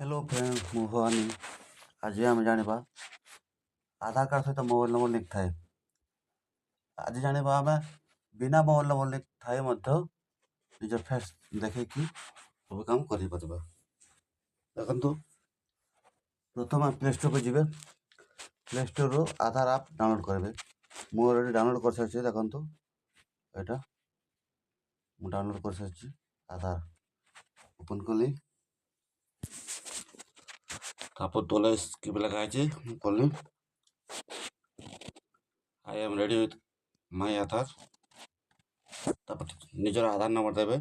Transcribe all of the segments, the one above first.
Hello friend ମୁଁ ଭବାନୀ ଆଜି ଆମେ ଜାଣିବା ଆଧାର କାର୍ଡ଼ ସହିତ ମୋବାଇଲ ନମ୍ବର ଲିଙ୍କ ଥାଏ। ଆଜି ଜାଣିବା ଆମେ ବିନା ମୋବାଇଲ ନମ୍ବର ଲିଙ୍କ ଥାଇ ମଧ୍ୟ ନିଜ ଫେସ୍ ଦେଖେଇକି ସବୁ କାମ କରିପାରିବା। ଦେଖନ୍ତୁ ପ୍ରଥମେ ପ୍ଲେ ଷ୍ଟୋରକୁ ଯିବେ। ପ୍ଲେ ଷ୍ଟୋରରୁ ଆଧାର ଆପ୍ ଡାଉନଲୋଡ଼ କରିବେ। ମୁଁ ଅଲରେଡ଼ି ଡାଉନଲୋଡ଼ କରିସାରିଛି। ଦେଖନ୍ତୁ ଏଇଟା ମୁଁ ଡାଉନଲୋଡ଼ କରିସାରିଛି। ଆଧାର ଓପନ୍ କଲି। ତାପରେ ତଳେ ସ୍କିପ ଲେଖା ହେଇଛି ମୁଁ କଲି। I am ready with my Aadhaar. तापर निजर आधार नंबर देवे।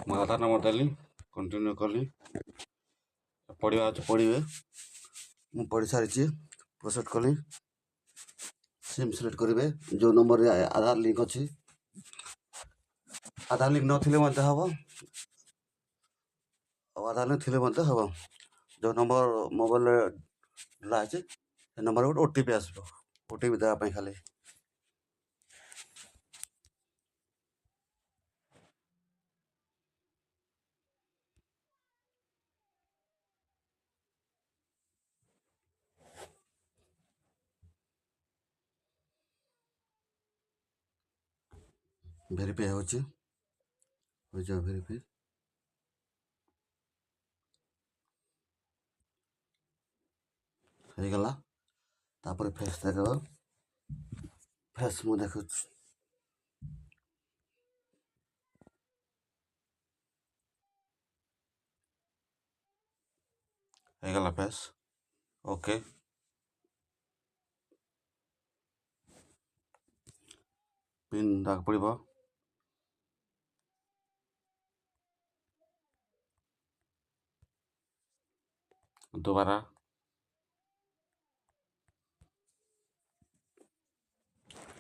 मैं आधार नंबर देली कंटिन्यू कली। पढ़ा पढ़े मुझे पढ़ी सारी प्रोसेस कली। सिम सिलेक्ट करेंगे जो नंबर आधार लिंक अच्छी। आधार लिंक नथिले हम आधार लिंक थिले हम जो नंबर मोबाइल रही से नंबर गोटे ओटीपी आसो। ओटीपी देवाई खाली भेरीफाई हो भेरीफाई हो गला। तापर फेस देख फेस मु देखु हो गला फेस ओके। पिन दाग पड़ो दोबारा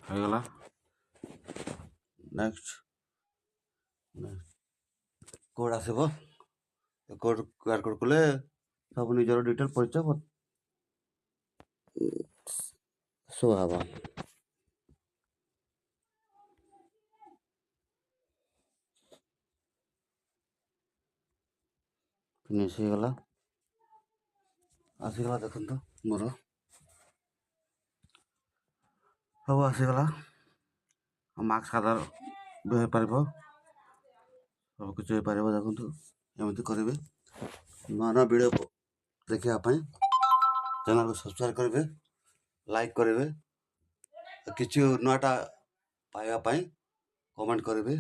हो गला। नेक्स्ट कोड आसब कोड क्यूआर कोड कले सब निजर डिटेल परिचय शो हवा। फिनिश हो गला आसीगला। देखो मोर सब आसीगला। मार्क्स आधार भी हो पार सब किसी हो पार। देखो एमती करेंगे नुआ नुआ वीडियो देखापी चैनल को सब्सक्राइब करेंगे लाइक करेंगे किसी नुआटा पाइबापी कमेंट करेंगे।